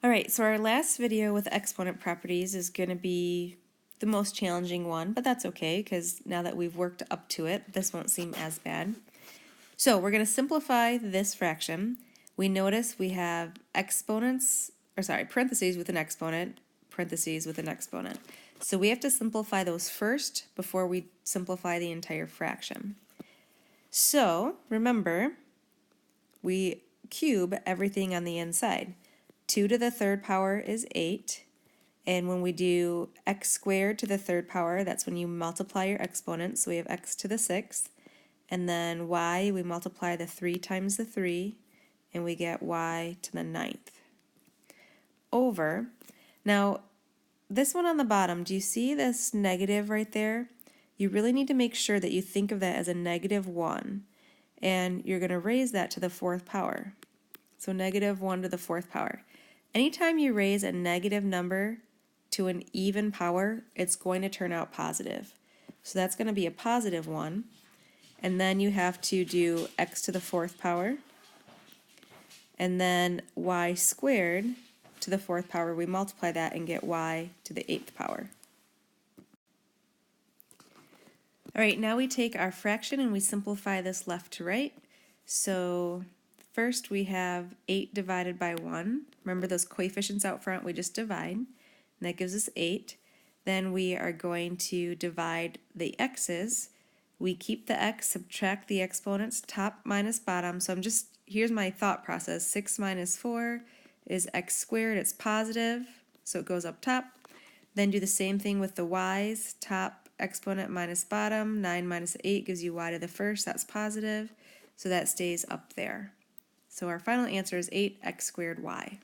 Alright, so our last video with exponent properties is going to be the most challenging one, but that's okay because now that we've worked up to it, this won't seem as bad. So we're going to simplify this fraction. We notice we have parentheses with an exponent, parentheses with an exponent. So we have to simplify those first before we simplify the entire fraction. So remember, we cube everything on the inside. 2 to the third power is 8, and when we do x squared to the third power, that's when you multiply your exponents. So we have x to the 6th, and then y, we multiply the 3 times the 3, and we get y to the 9th. Over. Now, this one on the bottom, do you see this negative right there? You really need to make sure that you think of that as a -1, and you're going to raise that to the 4th power. So -1 to the 4th power. Anytime you raise a negative number to an even power, it's going to turn out positive. So that's going to be a +1. And then you have to do x to the 4th power. And then y squared to the 4th power. We multiply that and get y to the 8th power. Alright, now we take our fraction and we simplify this left to right. So first we have 8 divided by 1. Remember those coefficients out front, we just divide, and that gives us 8. Then we are going to divide the x's. We keep the x, subtract the exponents, top minus bottom. So here's my thought process. 6 minus 4 is x squared, it's positive, so it goes up top. Then do the same thing with the y's, top exponent minus bottom. 9 minus 8 gives you y to the 1st, that's positive, so that stays up there. So our final answer is 8x squared y.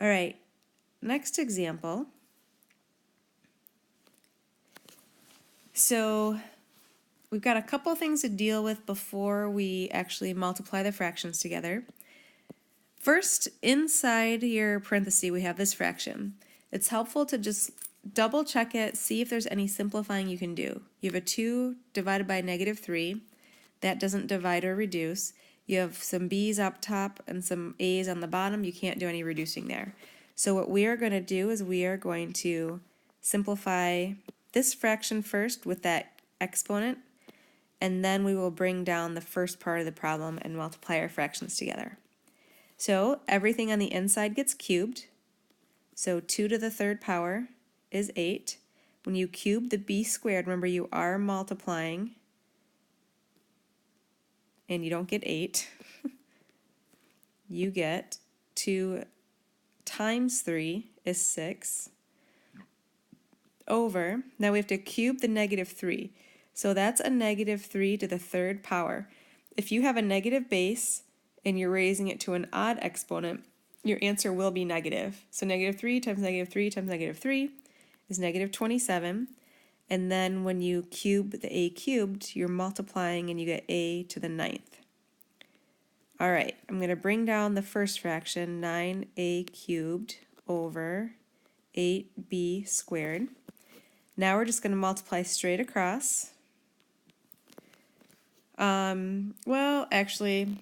Alright, next example. So we've got a couple things to deal with before we actually multiply the fractions together. First, inside your parenthesis we have this fraction. It's helpful to just double check it, see if there's any simplifying you can do. You have a 2 divided by -3. That doesn't divide or reduce. You have some b's up top and some a's on the bottom. You can't do any reducing there. So what we are going to do is we are going to simplify this fraction first with that exponent, and then we will bring down the first part of the problem and multiply our fractions together. So everything on the inside gets cubed. So 2 to the 3rd power is 8. When you cube the b squared, remember you are multiplying, and you don't get 8. You get 2 times 3 is 6 over, now we have to cube the -3. So that's a -3 to the 3rd power. If you have a negative base and you're raising it to an odd exponent, your answer will be negative. So -3 times -3 times -3 is -27. And then when you cube the a cubed, you're multiplying and you get a to the 9th. Alright, I'm going to bring down the first fraction, 9a cubed over 8b squared. Now we're just going to multiply straight across. Well, actually,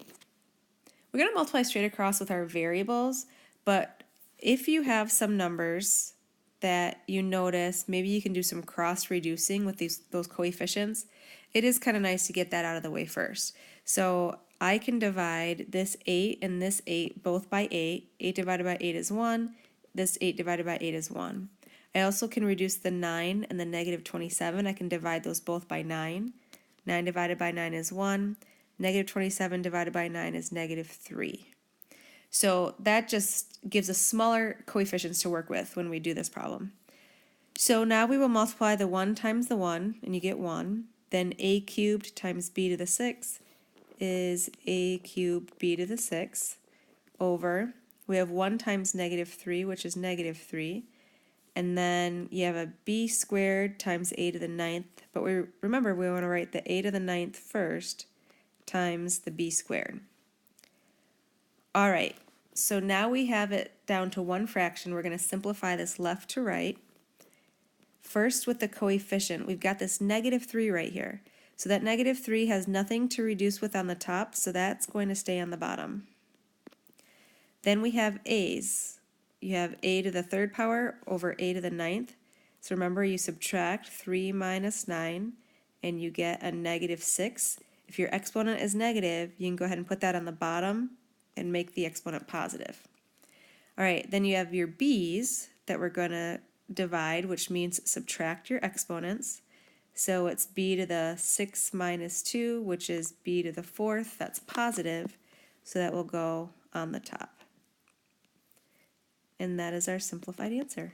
we're going to multiply straight across with our variables, but if you have some numbers that you notice, maybe you can do some cross-reducing with those coefficients. It is kind of nice to get that out of the way first. So I can divide this 8 and this 8 both by 8. 8 divided by 8 is 1. This 8 divided by 8 is 1. I also can reduce the 9 and the -27. I can divide those both by 9. 9 divided by 9 is 1. -27 divided by 9 is -3. So that just gives us smaller coefficients to work with when we do this problem. So now we will multiply the 1 times the 1, and you get 1. Then a cubed times b to the 6th is a cubed b to the 6th over, we have 1 times -3, which is -3. And then you have a b squared times a to the 9th, but remember we want to write the a to the 9th first times the b squared. Alright, so now we have it down to one fraction. We're going to simplify this left to right. First with the coefficient, we've got this -3 right here. So that -3 has nothing to reduce with on the top, so that's going to stay on the bottom. Then we have a's. You have a to the third power over a to the ninth. So remember, you subtract 3 minus 9 and you get a negative 6. If your exponent is negative, you can go ahead and put that on the bottom and make the exponent positive. All right, then you have your b's that we're going to divide, which means subtract your exponents. So it's b to the 6 minus 2, which is b to the fourth. That's positive, so that will go on the top. And that is our simplified answer.